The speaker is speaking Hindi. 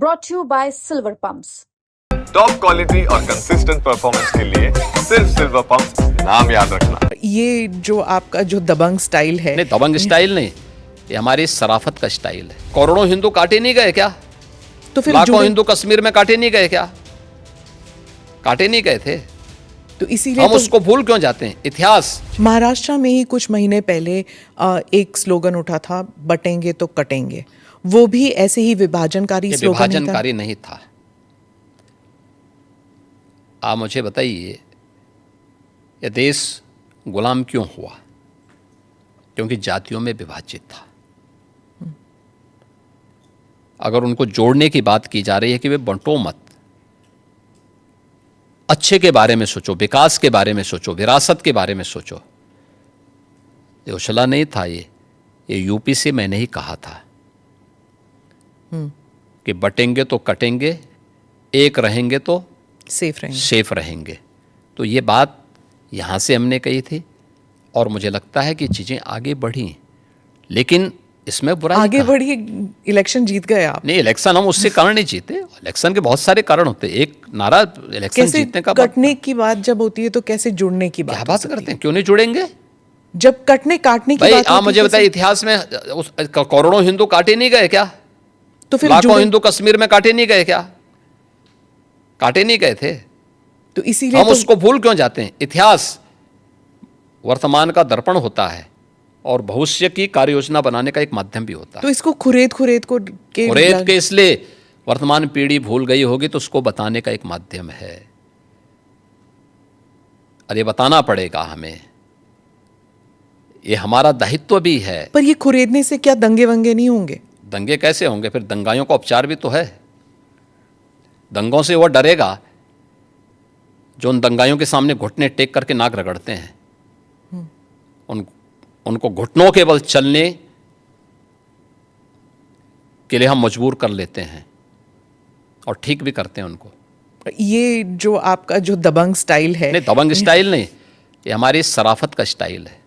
brought to you by Silver Pumps. Top quality और कंसिस्टेंट परफॉर्मेंस के लिए सिर्फ सिल्वर पंप नाम याद रखना। ये जो आपका जो दबंग स्टाइल है, नहीं दबंग स्टाइल नहीं, ये हमारी सराफत का स्टाइल है। करोड़ों हिंदू काटे नहीं गए क्या? तो फिर लाखों हिंदू कश्मीर में काटे नहीं गए क्या? काटे नहीं गए थे, तो इसीलिए हम उसको भूल क्यों जाते हैं? इतिहास। महाराष्ट्र में ही कुछ महीने पहले एक स्लोगन उठा था, बटेंगे तो कटेंगे। वो भी ऐसे ही विभाजनकारी स्लोगन ही था। विभाजनकारी नहीं था। आप मुझे बताइए, ये देश गुलाम क्यों हुआ? क्योंकि जातियों में विभाजित था। अगर उनको जोड़ने की बात की जा रही है कि वे बंटो मत, अच्छे के बारे में सोचो, विकास के बारे में सोचो, विरासत के बारे में सोचो। ये उछला नहीं था, ये यूपी से मैंने ही कहा था कि बटेंगे तो कटेंगे, एक रहेंगे तो सेफ रहेंगे। तो ये बात यहाँ से हमने कही थी और मुझे लगता है कि चीज़ें आगे बढ़ी, लेकिन इसमें बुराई आगे बढ़ी। इलेक्शन जीत गए आप। नहीं, इलेक्शन हम उससे कारण नहीं जीते। इलेक्शन के बहुत सारे कारण होते हैं। एक नारा इलेक्शन जीतने का कटने की बात जब होती है तो कैसे जुड़ने की बात? क्या बात करते हैं? क्यों नहीं जुड़ेंगे? जब कटने काटने की भाई बात आप मुझे बताइए, इतिहास में करोड़ों हिंदू काटे नहीं गए क्या? तो फिर लाखों हिंदू कश्मीर में काटे नहीं गए क्या? काटे नहीं गए थे, तो इसीलिए हम उसको भूल क्यों जाते हैं? इतिहास वर्तमान का दर्पण होता है और भविष्य की कार्य योजना बनाने का एक माध्यम भी होता है। तो इसको खुरेद के इसलिए वर्तमान पीढ़ी भूल गई होगी तो उसको बताने का एक माध्यम है। और ये बताना पड़ेगा हमें, ये हमारा दायित्व भी है। पर ये खुरेदने से क्या दंगे वंगे नहीं होंगे? दंगे कैसे होंगे? फिर दंगाइयों का उपचार भी तो है। दंगों से वो डरेगा जो उन दंगाइयों के सामने घुटने टेक करके नाक रगड़ते हैं। उनको घुटनों के बल चलने के लिए हम मजबूर कर लेते हैं और ठीक भी करते हैं उनको। ये जो आपका जो दबंग स्टाइल है, नहीं दबंग स्टाइल नहीं, ये हमारी सराफत का स्टाइल है।